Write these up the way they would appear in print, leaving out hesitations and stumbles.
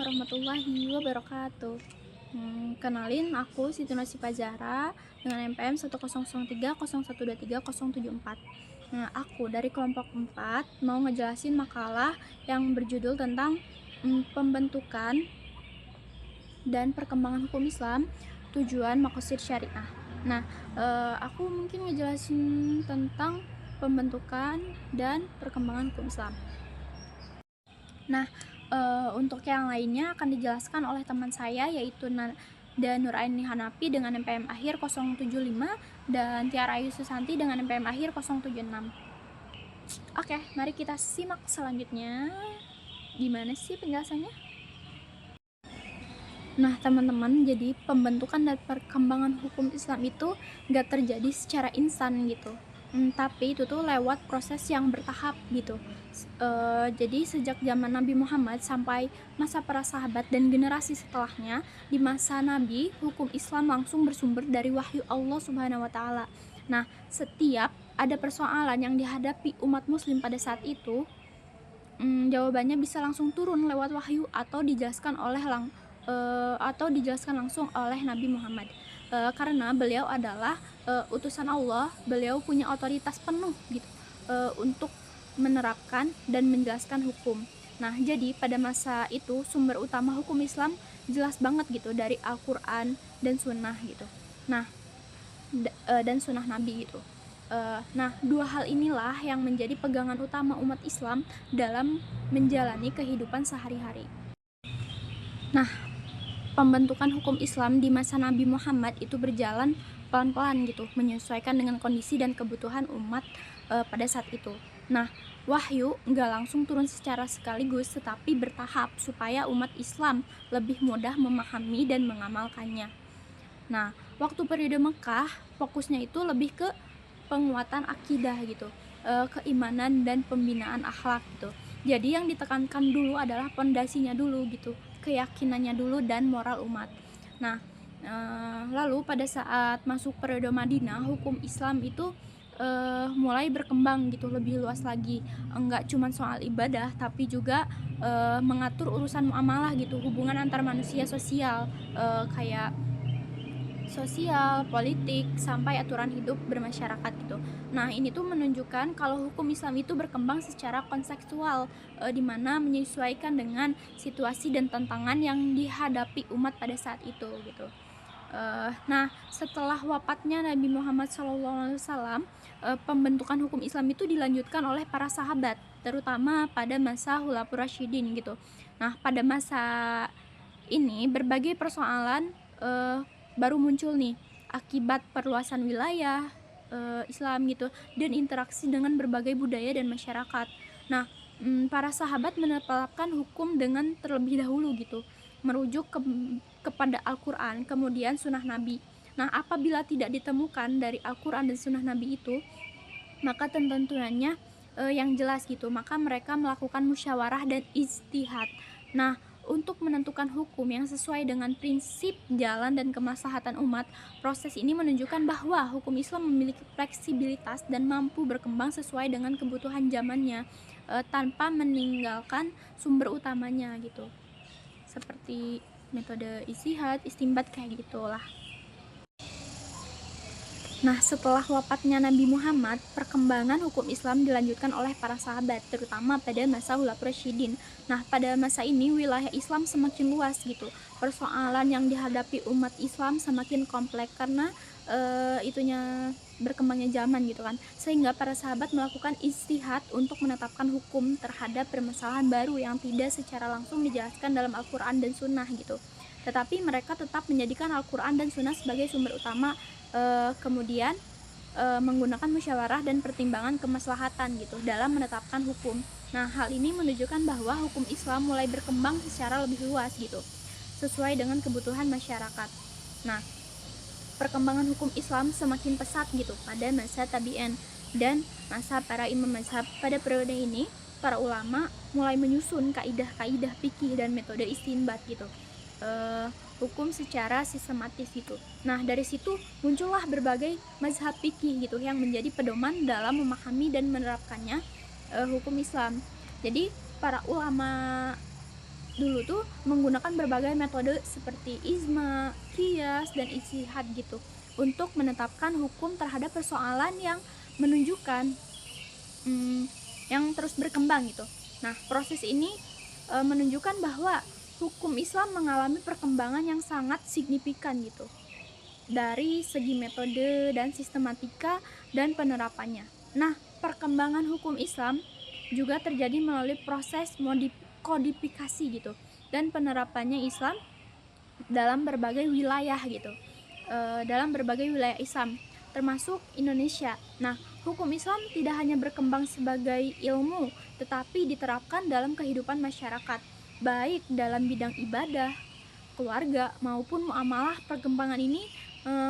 warahmatullahi wabarakatuh. Kenalin aku Siti Nasifa Zahra dengan NPM 10030123074. Nah, aku dari kelompok 4 mau ngejelasin makalah yang berjudul tentang pembentukan dan perkembangan hukum Islam, tujuan makosid syariah. Nah, aku mungkin ngejelasin tentang pembentukan dan perkembangan hukum Islam. Nah, untuk yang lainnya akan dijelaskan oleh teman saya yaitu dan Nuraini Hanafi dengan NPM akhir 075 dan Tiara Ayu Susanti dengan NPM akhir 076. Oke, mari kita simak selanjutnya. Gimana sih penjelasannya? Nah, teman-teman, jadi pembentukan dan perkembangan hukum Islam itu gak terjadi secara instan gitu. Tapi itu tuh lewat proses yang bertahap gitu. Jadi sejak zaman Nabi Muhammad sampai masa para sahabat dan generasi setelahnya, di masa Nabi, hukum Islam langsung bersumber dari wahyu Allah Subhanahu wa taala. Nah, setiap ada persoalan yang dihadapi umat muslim pada saat itu, jawabannya bisa langsung turun lewat wahyu atau dijelaskan langsung oleh Nabi Muhammad. Karena beliau adalah utusan Allah, beliau punya otoritas penuh gitu untuk menerapkan dan menjelaskan hukum. Nah, jadi pada masa itu sumber utama hukum Islam jelas banget gitu dari Al-Quran dan Sunnah gitu. Nah, dan Sunnah Nabi gitu. Nah, dua hal inilah yang menjadi pegangan utama umat Islam dalam menjalani kehidupan sehari-hari. Nah, pembentukan hukum Islam di masa Nabi Muhammad itu berjalan pelan-pelan gitu, menyesuaikan dengan kondisi dan kebutuhan umat pada saat itu. Nah, wahyu nggak langsung turun secara sekaligus, tetapi bertahap supaya umat Islam lebih mudah memahami dan mengamalkannya. Nah, waktu periode Mekah, fokusnya itu lebih ke penguatan akidah gitu, keimanan dan pembinaan akhlak gitu. Jadi yang ditekankan dulu adalah pondasinya dulu gitu, keyakinannya dulu dan moral umat. Nah, lalu pada saat masuk periode Madinah, hukum Islam itu mulai berkembang gitu, lebih luas lagi. Enggak cuma soal ibadah, tapi juga mengatur urusan muamalah gitu, hubungan antar manusia sosial, kayak sosial, politik, sampai aturan hidup bermasyarakat gitu. Nah, ini tuh menunjukkan kalau hukum Islam itu berkembang secara kontekstual, di mana menyesuaikan dengan situasi dan tantangan yang dihadapi umat pada saat itu gitu. Nah, setelah wafatnya Nabi Muhammad SAW, pembentukan hukum Islam itu dilanjutkan oleh para sahabat, terutama pada masa Khulafaur Rasyidin gitu. Nah, pada masa ini berbagai persoalan baru muncul nih akibat perluasan wilayah Islam gitu dan interaksi dengan berbagai budaya dan masyarakat. Nah, para sahabat menetapkan hukum dengan terlebih dahulu gitu, merujuk kepada Al-Quran, kemudian Sunnah Nabi. Nah, apabila tidak ditemukan dari Al-Quran dan Sunnah Nabi itu, maka tentuannya yang jelas gitu, maka mereka melakukan musyawarah dan ijtihad. Nah, untuk menentukan hukum yang sesuai dengan prinsip jalan dan kemaslahatan umat, proses ini menunjukkan bahwa hukum Islam memiliki fleksibilitas dan mampu berkembang sesuai dengan kebutuhan zamannya, tanpa meninggalkan sumber utamanya gitu. Seperti metode ijtihad, istinbat kayak gitulah. Nah, setelah wafatnya Nabi Muhammad, perkembangan hukum Islam dilanjutkan oleh para sahabat, terutama pada masa Khulafaur Rasyidin. Nah, pada masa ini wilayah Islam semakin luas gitu. Persoalan yang dihadapi umat Islam semakin kompleks karena itunya berkembangnya zaman gitu kan. Sehingga para sahabat melakukan ijtihad untuk menetapkan hukum terhadap permasalahan baru yang tidak secara langsung dijelaskan dalam Al-Quran dan Sunnah gitu. Tetapi mereka tetap menjadikan Al-Quran dan Sunnah sebagai sumber utama, kemudian menggunakan musyawarah dan pertimbangan kemaslahatan gitu dalam menetapkan hukum. Nah, hal ini menunjukkan bahwa hukum Islam mulai berkembang secara lebih luas gitu, sesuai dengan kebutuhan masyarakat. Nah, perkembangan hukum Islam semakin pesat gitu pada masa tabi'in dan masa para imam mazhab. Pada periode ini, para ulama mulai menyusun kaidah-kaidah fikih dan metode istinbat gitu, hukum secara sistematis gitu. Nah, dari situ muncullah berbagai mazhab fikih gitu yang menjadi pedoman dalam memahami dan menerapkannya hukum Islam. Jadi para ulama dulu tuh menggunakan berbagai metode seperti ijma, qiyas, dan ijtihad gitu untuk menetapkan hukum terhadap persoalan yang menunjukkan mmm, yang terus berkembang gitu. Nah, proses ini, menunjukkan bahwa hukum Islam mengalami perkembangan yang sangat signifikan gitu, dari segi metode dan sistematika dan penerapannya. Nah, perkembangan hukum Islam juga terjadi melalui proses kodifikasi gitu, dan penerapannya Islam dalam berbagai wilayah gitu, dalam berbagai wilayah Islam, termasuk Indonesia. Nah, hukum Islam tidak hanya berkembang sebagai ilmu, tetapi diterapkan dalam kehidupan masyarakat, baik dalam bidang ibadah, keluarga, maupun muamalah. Perkembangan ini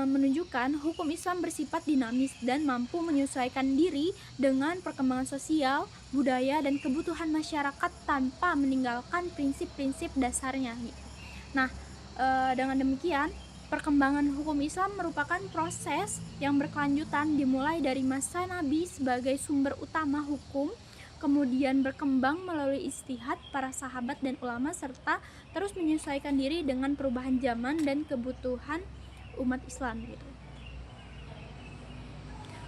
menunjukkan hukum Islam bersifat dinamis dan mampu menyesuaikan diri dengan perkembangan sosial, budaya, dan kebutuhan masyarakat tanpa meninggalkan prinsip-prinsip dasarnya gitu. Nah, dengan demikian, perkembangan hukum Islam merupakan proses yang berkelanjutan dimulai dari masa Nabi sebagai sumber utama hukum, kemudian berkembang melalui ijtihad para sahabat dan ulama, serta terus menyesuaikan diri dengan perubahan zaman dan kebutuhan umat Islam gitu.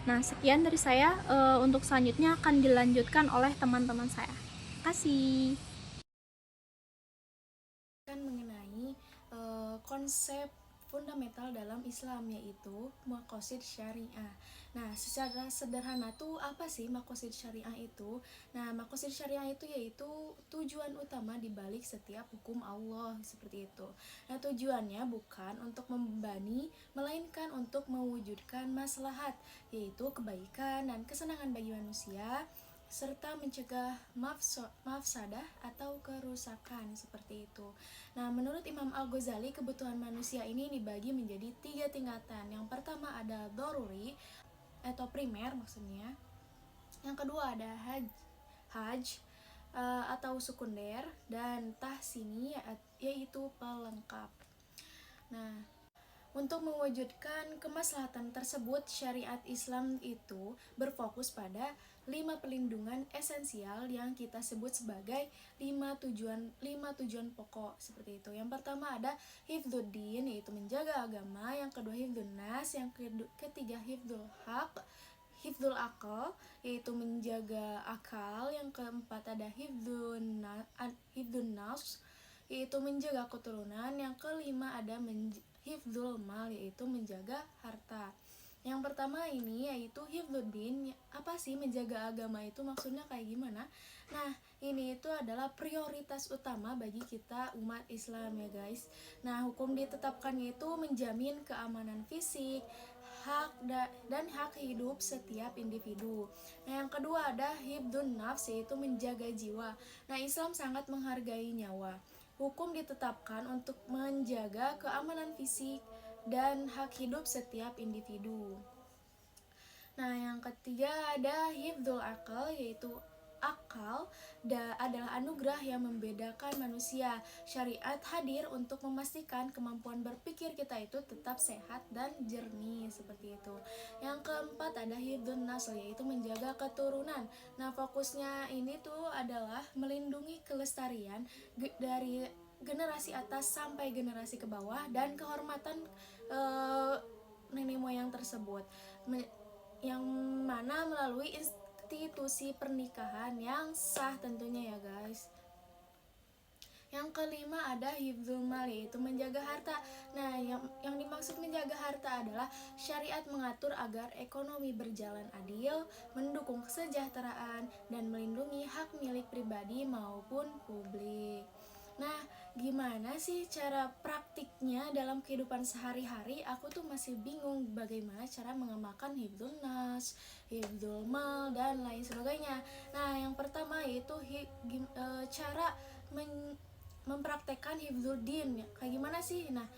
Nah, sekian dari saya. Untuk selanjutnya akan dilanjutkan oleh teman-teman saya. Terima kasih. Mengenai konsep fundamental dalam Islam, yaitu maqasid syariah. Nah, secara sederhana tuh apa sih maqasid syariah itu? Nah, maqasid syariah itu yaitu tujuan utama dibalik setiap hukum Allah, seperti itu. Nah, tujuannya bukan untuk membebani, melainkan untuk mewujudkan maslahat, yaitu kebaikan dan kesenangan bagi manusia, serta mencegah mafsadah atau kerusakan, seperti itu. Nah, menurut Imam Al-Ghazali, kebutuhan manusia ini dibagi menjadi 3 tingkatan. Yang pertama ada doruri atau primer maksudnya. Yang kedua ada haj atau sekunder, dan tahsini yaitu pelengkap. Nah, untuk mewujudkan kemaslahatan tersebut, syariat Islam itu berfokus pada 5 pelindungan esensial yang kita sebut sebagai 5 tujuan pokok, seperti itu. Yang pertama ada hifdzuddin, yaitu menjaga agama. Yang kedua hifdzun nas, yang ketiga hifdzul akal, yaitu menjaga akal. Yang keempat ada hifdzun nafs, yaitu menjaga keturunan. Yang kelima ada hifdzul mal, yaitu menjaga harta. Yang pertama ini yaitu hifdzuddin. Apa sih menjaga agama itu, maksudnya kayak gimana? Nah, ini itu adalah prioritas utama bagi kita umat Islam ya guys. Nah, hukum ditetapkannya itu menjamin keamanan fisik, hak dan hak hidup setiap individu. Nah, yang kedua ada hifdzun nafs, yaitu menjaga jiwa. Nah, Islam sangat menghargai nyawa. Hukum ditetapkan untuk menjaga keamanan fisik dan hak hidup setiap individu. Nah, yang ketiga ada hifdzul akal, yaitu akal adalah anugerah yang membedakan manusia. Syariat hadir untuk memastikan kemampuan berpikir kita itu tetap sehat dan jernih, seperti itu. Yang keempat ada hifdzun nasl, yaitu menjaga keturunan. Nah, fokusnya ini tuh adalah melindungi kelestarian dari generasi atas sampai generasi ke bawah, dan kehormatan nenek moyang tersebut, yang mana melalui institusi pernikahan yang sah tentunya ya guys. Yang kelima ada hifdzul mal, yaitu menjaga harta. Nah, yang dimaksud menjaga harta adalah syariat mengatur agar ekonomi berjalan adil, mendukung kesejahteraan, dan melindungi hak milik pribadi maupun publik. Nah, gimana sih cara praktiknya dalam kehidupan sehari-hari? Aku tuh masih bingung bagaimana cara mengamalkan hifdzul nas, hifdzul mal, dan lain sebagainya. Nah, yang pertama yaitu cara mempraktekkan hifdzuddin. Kayak gimana sih? Nah,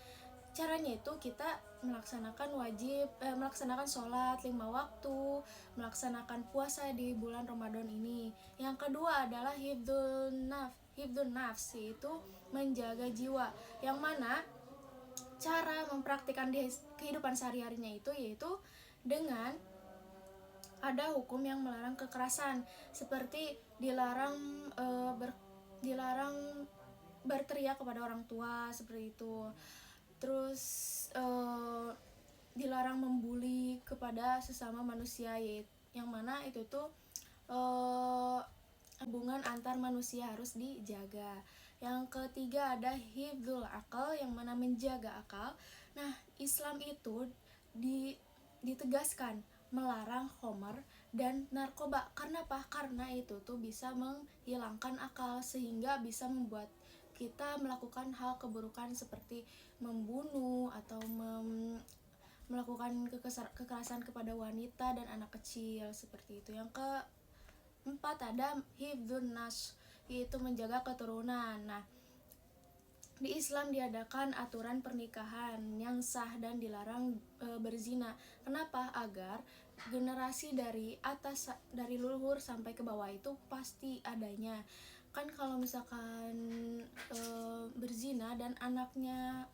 caranya itu kita melaksanakan sholat 5 waktu, melaksanakan puasa di bulan Ramadan ini. Yang kedua adalah hifdzun nafs, yaitu menjaga jiwa. Yang mana cara mempraktikkan di kehidupan sehari-harinya itu yaitu dengan ada hukum yang melarang kekerasan, seperti dilarang berteriak kepada orang tua seperti itu. Terus dilarang membuli kepada sesama manusia, yaitu yang mana itu tuh hubungan antar manusia harus dijaga. Yang ketiga ada hifdzul akal, yang mana menjaga akal. Nah, Islam itu ditegaskan melarang khamar dan narkoba. Karena apa? Karena itu tuh bisa menghilangkan akal, sehingga bisa membuat kita melakukan hal keburukan seperti membunuh atau melakukan kekerasan kepada wanita dan anak kecil seperti itu. Yang keempat ada hifdzun nas, yaitu menjaga keturunan. Nah, di Islam diadakan aturan pernikahan yang sah dan dilarang berzina. Kenapa? Agar generasi dari atas, dari luhur sampai ke bawah itu pasti adanya. Kan kalau misalkan berzina dan anaknya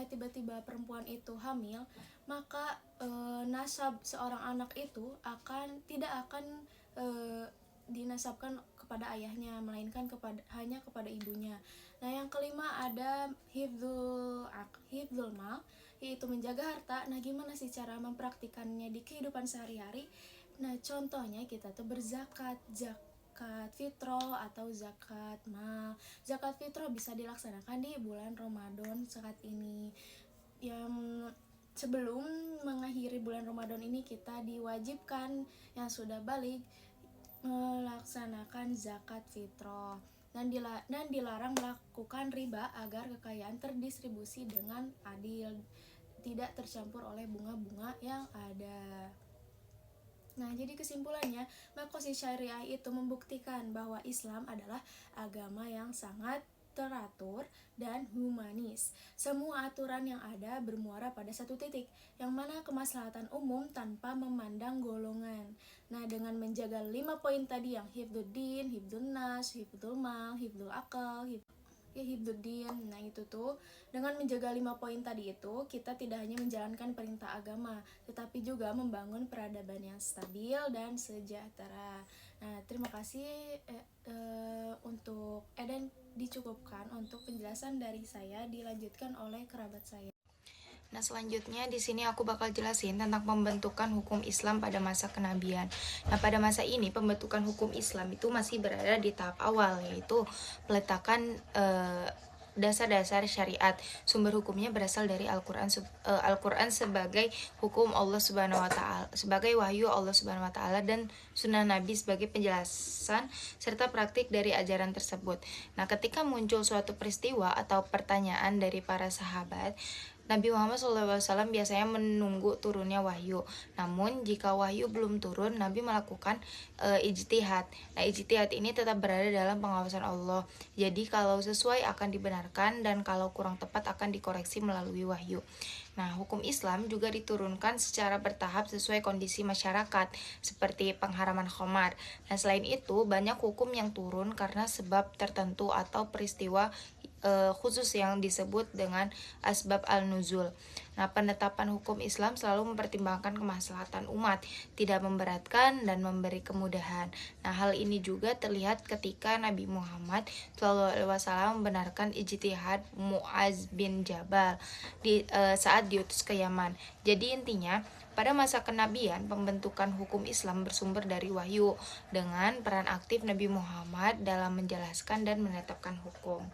tiba-tiba perempuan itu hamil, maka nasab seorang anak itu tidak akan dinasabkan kepada ayahnya, melainkan hanya kepada ibunya. Nah, yang kelima ada hifdzul mal, yaitu menjaga harta. Nah, gimana sih cara mempraktikannya di kehidupan sehari-hari? Nah, contohnya kita tuh berzakat, zakat fitrah atau zakat mal. Zakat fitrah bisa dilaksanakan di bulan Ramadan saat ini. Yang sebelum mengakhiri bulan Ramadan ini, kita diwajibkan yang sudah balik melaksanakan zakat fitrah, dan dilarang melakukan riba agar kekayaan terdistribusi dengan adil, tidak tercampur oleh bunga-bunga yang ada. Nah, jadi kesimpulannya, maqasid syariah itu membuktikan bahwa Islam adalah agama yang sangat teratur dan humanis. Semua aturan yang ada bermuara pada satu titik, yang mana kemaslahatan umum tanpa memandang golongan. Nah, dengan menjaga 5 poin tadi, yang hifdzuddin, hifdzun nas, hifdzul mal, hifdzul akal, hifdzuddin. Nah, itu tuh dengan menjaga 5 poin tadi itu, kita tidak hanya menjalankan perintah agama, tetapi juga membangun peradaban yang stabil dan sejahtera. Nah, terima kasih untuk dan dicukupkan untuk penjelasan dari saya, dilanjutkan oleh kerabat saya. Nah, selanjutnya di sini aku bakal jelasin tentang pembentukan hukum Islam pada masa kenabian. Nah, pada masa ini pembentukan hukum Islam itu masih berada di tahap awal, yaitu peletakan dasar-dasar syariat. Sumber hukumnya berasal dari Al-Qur'an sebagai hukum Allah Subhanahu wa taala, sebagai wahyu Allah Subhanahu wa taala, dan sunnah Nabi sebagai penjelasan serta praktik dari ajaran tersebut. Nah, ketika muncul suatu peristiwa atau pertanyaan dari para sahabat, Nabi Muhammad SAW biasanya menunggu turunnya wahyu. Namun jika wahyu belum turun, Nabi melakukan ijtihad. Nah, ijtihad ini tetap berada dalam pengawasan Allah. Jadi kalau sesuai akan dibenarkan, dan kalau kurang tepat akan dikoreksi melalui wahyu. Nah, hukum Islam juga diturunkan secara bertahap sesuai kondisi masyarakat, seperti pengharaman khamar. Nah, selain itu, banyak hukum yang turun karena sebab tertentu atau peristiwa khusus yang disebut dengan asbab al-nuzul. Nah, penetapan hukum Islam selalu mempertimbangkan kemaslahatan umat, tidak memberatkan dan memberi kemudahan. Nah, hal ini juga terlihat ketika Nabi Muhammad SAW membenarkan ijtihad Mu'az bin Jabal saat diutus ke Yaman. Jadi intinya, pada masa kenabian, pembentukan hukum Islam bersumber dari wahyu, dengan peran aktif Nabi Muhammad dalam menjelaskan dan menetapkan hukum.